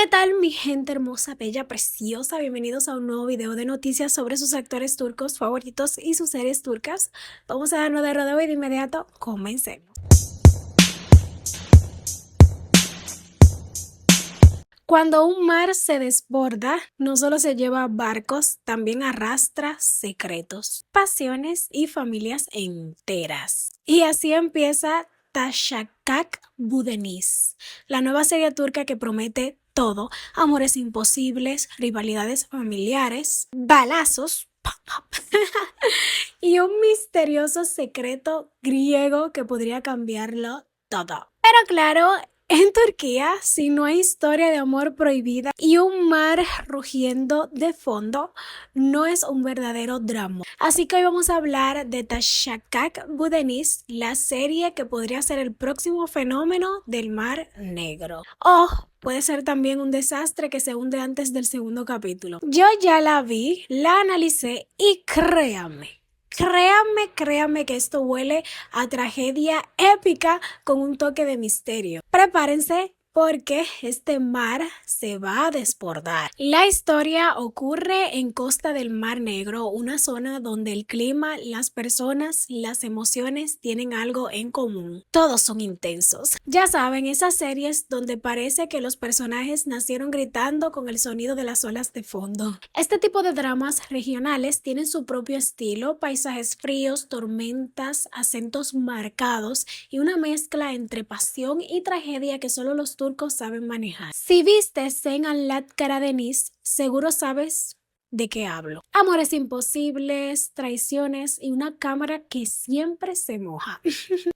¿Qué tal mi gente hermosa, bella, preciosa? Bienvenidos a un nuevo video de noticias sobre sus actores turcos favoritos y sus series turcas. Vamos a darnos de rodeo y de inmediato comencemos. Cuando un mar se desborda, no solo se lleva barcos, también arrastra secretos, pasiones y familias enteras. Y así empieza Tashakak Budeniz, la nueva serie turca que promete todo: amores imposibles, rivalidades familiares, balazos y un misterioso secreto griego que podría cambiarlo todo. Pero claro, en Turquía, si no hay historia de amor prohibida y un mar rugiendo de fondo, no es un verdadero drama. Así que hoy vamos a hablar de Tashakak Budeniz, la serie que podría ser el próximo fenómeno del Mar Negro. O puede ser también un desastre que se hunde antes del segundo capítulo. Yo ya la vi, la analicé y créanme que esto huele a tragedia épica con un toque de misterio. Prepárense porque este mar se va a desbordar. La historia ocurre en Costa del Mar Negro, una zona donde el clima, las personas, las emociones tienen algo en común. Todos son intensos. Ya saben, esas series donde parece que los personajes nacieron gritando con el sonido de las olas de fondo. Este tipo de dramas regionales tienen su propio estilo, paisajes fríos, tormentas, acentos marcados y una mezcla entre pasión y tragedia que solo los turcos saben manejar. Si viste Sen Anlat Karadeniz, seguro sabes de qué hablo. Amores imposibles, traiciones y una cámara que siempre se moja.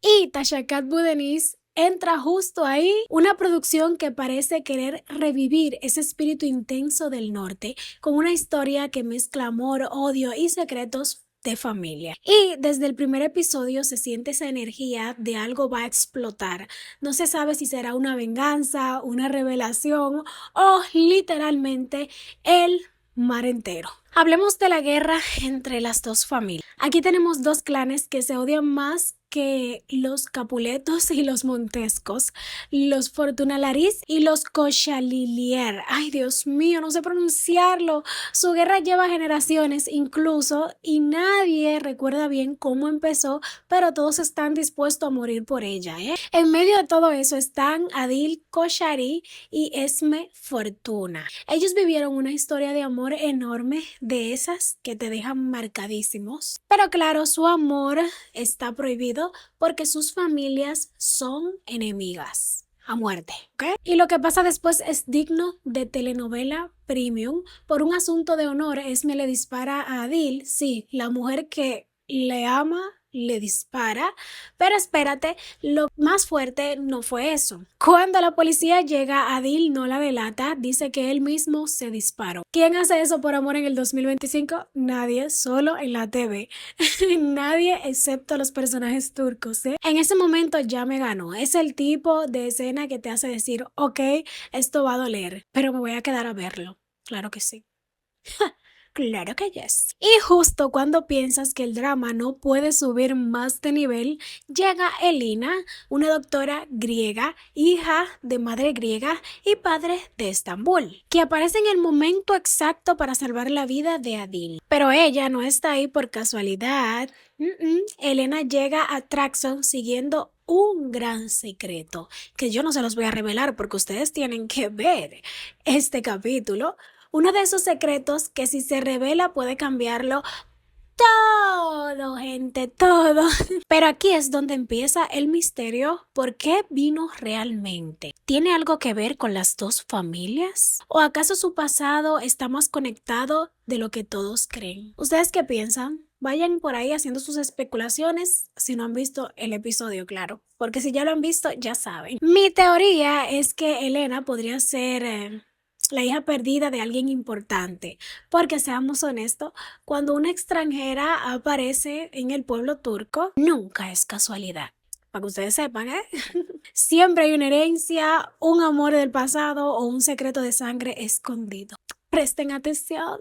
Y Tashakak Budeniz entra justo ahí, una producción que parece querer revivir ese espíritu intenso del norte, con una historia que mezcla amor, odio y secretos de familia. Y desde el primer episodio se siente esa energía de algo va a explotar. No se sabe si será una venganza, una revelación o literalmente el mar entero. Hablemos de la guerra entre las dos familias. Aquí tenemos dos clanes que se odian más que los Capuletos y los Montescos, los Fortunalariz y los Cochalilier. Ay, Dios mío, no sé pronunciarlo. Su guerra lleva generaciones incluso y nadie recuerda bien cómo empezó, pero todos están dispuestos a morir por ella, ¿eh? En medio de todo eso están Adil Koshari y Esme Fortuna. Ellos vivieron una historia de amor enorme, de esas que te dejan marcadísimos. Pero claro, su amor está prohibido porque sus familias son enemigas a muerte, ¿ok? Y lo que pasa después es digno de telenovela premium. Por un asunto de honor, Esme le dispara a Adil, sí, la mujer que le ama le dispara, pero espérate, lo más fuerte no fue eso. Cuando la policía llega, Adil no la delata, dice que él mismo se disparó. ¿Quién hace eso por amor en el 2025? Nadie, solo en la TV. Nadie excepto los personajes turcos, ¿eh? En ese momento ya me ganó. Es el tipo de escena que te hace decir, ok, esto va a doler, pero me voy a quedar a verlo. Claro que sí. Claro que yes. Y justo cuando piensas que el drama no puede subir más de nivel, llega Elina, una doctora griega, hija de madre griega y padre de Estambul, que aparece en el momento exacto para salvar la vida de Adil. Pero ella no está ahí por casualidad. Elena llega a Traxon siguiendo un gran secreto que yo no se los voy a revelar porque ustedes tienen que ver este capítulo. Uno de esos secretos que si se revela puede cambiarlo todo, gente, todo. Pero aquí es donde empieza el misterio. ¿Por qué vino realmente? ¿Tiene algo que ver con las dos familias? ¿O acaso su pasado está más conectado de lo que todos creen? ¿Ustedes qué piensan? Vayan por ahí haciendo sus especulaciones si no han visto el episodio, claro. Porque si ya lo han visto, ya saben. Mi teoría es que Elena podría ser la hija perdida de alguien importante, porque seamos honestos, cuando una extranjera aparece en el pueblo turco, nunca es casualidad. Para que ustedes sepan, ¿eh? Siempre hay una herencia, un amor del pasado o un secreto de sangre escondido. Presten atención.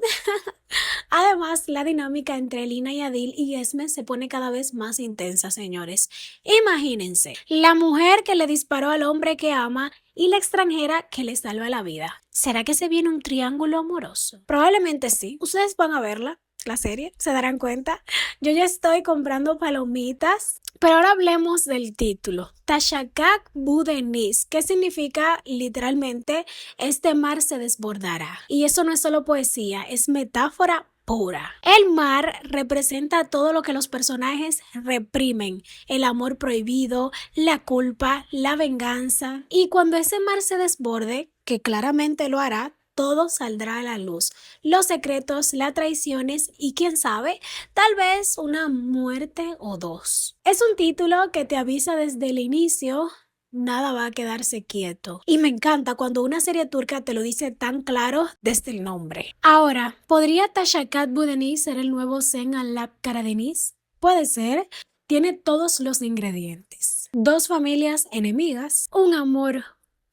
Además, la dinámica entre Lina y Adil y Esme se pone cada vez más intensa, señores. Imagínense, la mujer que le disparó al hombre que ama y la extranjera que le salva la vida. ¿Será que se viene un triángulo amoroso? Probablemente sí. Ustedes van a verla, la serie, se darán cuenta. Yo ya estoy comprando palomitas. Pero ahora hablemos del título. Tashakak Bu Denis, que significa literalmente este mar se desbordará. Y eso no es solo poesía, es metáfora pura. El mar representa todo lo que los personajes reprimen: el amor prohibido, la culpa, la venganza. Y cuando ese mar se desborde, que claramente lo hará, todo saldrá a la luz: los secretos, las traiciones y quién sabe, tal vez una muerte o dos. Es un título que te avisa desde el inicio: nada va a quedarse quieto. Y me encanta cuando una serie turca te lo dice tan claro desde el nombre. Ahora, ¿podría Tashakat Bu Denis ser el nuevo Zen Alap Karadeniz? Puede ser. Tiene todos los ingredientes: dos familias enemigas, un amor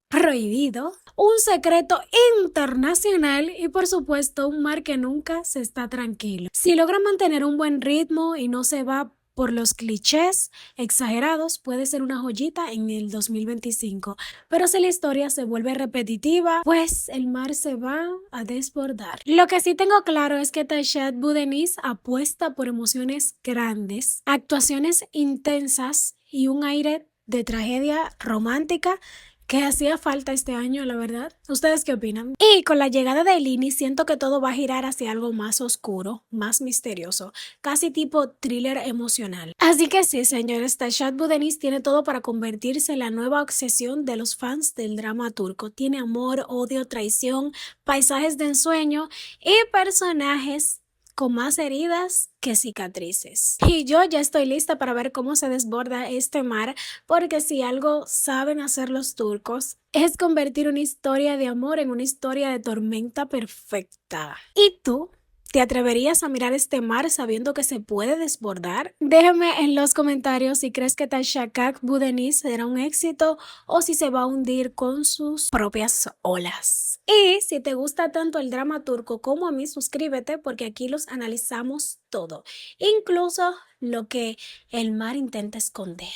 prohibido, un secreto internacional y por supuesto un mar que nunca se está tranquilo. Si logra mantener un buen ritmo y no se va por los clichés exagerados, puede ser una joyita en el 2025. Pero si la historia se vuelve repetitiva, pues el mar se va a desbordar. Lo que sí tengo claro es que Tashat Bu Denis apuesta por emociones grandes, actuaciones intensas y un aire de tragedia romántica que hacía falta este año, la verdad. ¿Ustedes qué opinan? Y con la llegada de Elini siento que todo va a girar hacia algo más oscuro, más misterioso, casi tipo thriller emocional. Así que sí, señores, Tashat Bu Denis tiene todo para convertirse en la nueva obsesión de los fans del drama turco. Tiene amor, odio, traición, paisajes de ensueño y personajes con más heridas que cicatrices. Y yo ya estoy lista para ver cómo se desborda este mar, porque si algo saben hacer los turcos es convertir una historia de amor en una historia de tormenta perfecta. ¿Y tú? ¿Te atreverías a mirar este mar sabiendo que se puede desbordar? Déjame en los comentarios si crees que Tashakak Bu Denis será un éxito o si se va a hundir con sus propias olas. Y si te gusta tanto el drama turco como a mí, suscríbete porque aquí los analizamos todo, incluso lo que el mar intenta esconder,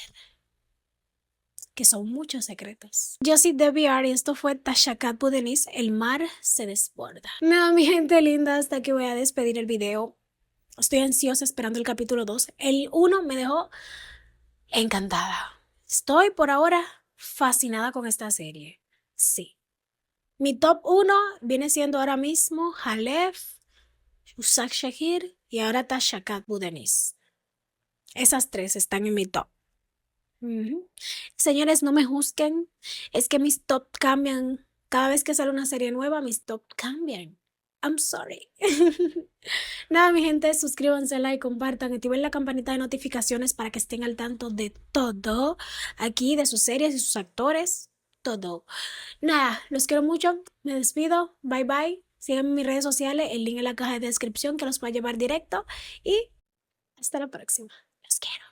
que son muchos secretos. Yo soy Debbie R y esto fue Tashakat Bu Denis, el mar se desborda. No, mi gente linda, hasta aquí voy a despedir el video. Estoy ansiosa esperando el capítulo 2. El 1 me dejó encantada. Estoy por ahora fascinada con esta serie. Sí. Mi top 1 viene siendo ahora mismo Halef, Usak Shahir y ahora Tashakat Bu Denis. Esas tres están en mi top. Señores, no me juzguen, es que mis top cambian. Cada vez que sale una serie nueva, mis top cambian. I'm sorry. Nada, mi gente, suscríbanse, like, compartan, activen la campanita de notificaciones para que estén al tanto de todo aquí, de sus series y sus actores, todo. Nada, los quiero mucho, me despido, bye bye. Síganme en mis redes sociales, el link en la caja de descripción que los va a llevar directo y hasta la próxima. Los quiero.